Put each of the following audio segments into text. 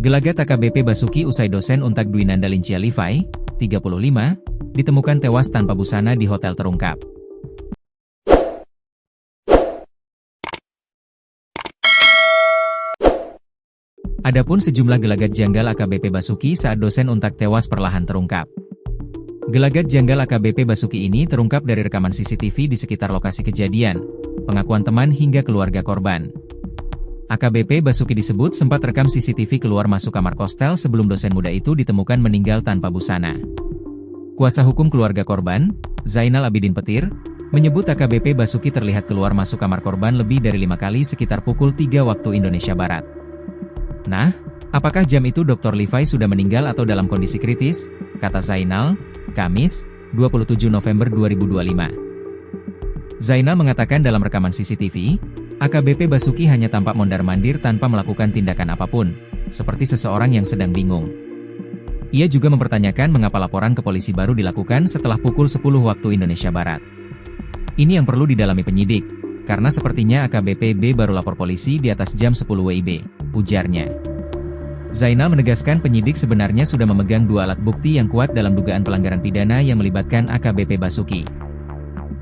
Gelagat AKBP Basuki usai dosen Untak Dwinanda Lincia Levi, 35, ditemukan tewas tanpa busana di hotel terungkap. Adapun sejumlah gelagat janggal AKBP Basuki saat dosen Untak tewas perlahan terungkap. Gelagat janggal AKBP Basuki ini terungkap dari rekaman CCTV di sekitar lokasi kejadian, pengakuan teman hingga keluarga korban. AKBP Basuki disebut sempat rekam CCTV keluar masuk kamar kostel sebelum dosen muda itu ditemukan meninggal tanpa busana. Kuasa hukum keluarga korban, Zainal Abidin Petir, menyebut AKBP Basuki terlihat keluar masuk kamar korban lebih dari 5 kali sekitar pukul 3 waktu Indonesia Barat. Nah, apakah jam itu Dr. Levi sudah meninggal atau dalam kondisi kritis? Kata Zainal, Kamis, 27 November 2025. Zainal mengatakan dalam rekaman CCTV, AKBP Basuki hanya tampak mondar-mandir tanpa melakukan tindakan apapun, seperti seseorang yang sedang bingung. Ia juga mempertanyakan mengapa laporan ke polisi baru dilakukan setelah pukul 10 waktu Indonesia Barat. Ini yang perlu didalami penyidik, karena sepertinya AKBP B baru lapor polisi di atas jam 10 WIB, ujarnya. Zainal menegaskan penyidik sebenarnya sudah memegang 2 alat bukti yang kuat dalam dugaan pelanggaran pidana yang melibatkan AKBP Basuki.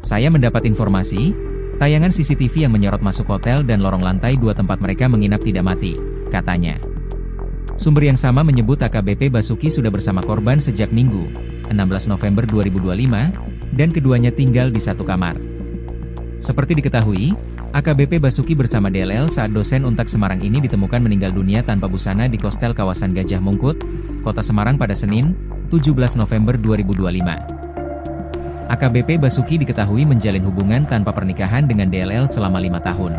Saya mendapat informasi, tayangan CCTV yang menyorot masuk hotel dan lorong lantai 2 tempat mereka menginap tidak mati, katanya. Sumber yang sama menyebut AKBP Basuki sudah bersama korban sejak Minggu, 16 November 2025, dan keduanya tinggal di satu kamar. Seperti diketahui, AKBP Basuki bersama DLL saat dosen Untak Semarang ini ditemukan meninggal dunia tanpa busana di kostel kawasan Gajah Mungkut, Kota Semarang pada Senin, 17 November 2025. AKBP Basuki diketahui menjalin hubungan tanpa pernikahan dengan DLL selama 5 tahun.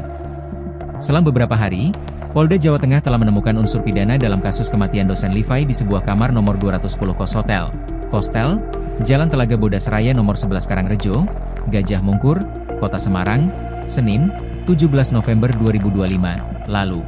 Selang beberapa hari, Polda Jawa Tengah telah menemukan unsur pidana dalam kasus kematian dosen Levi di sebuah kamar nomor 210 Kos Hotel, Kostel, Jalan Telaga Bodas Raya nomor 11 Karangrejo, Gajah Mungkur, Kota Semarang, Senin, 17 November 2025, lalu.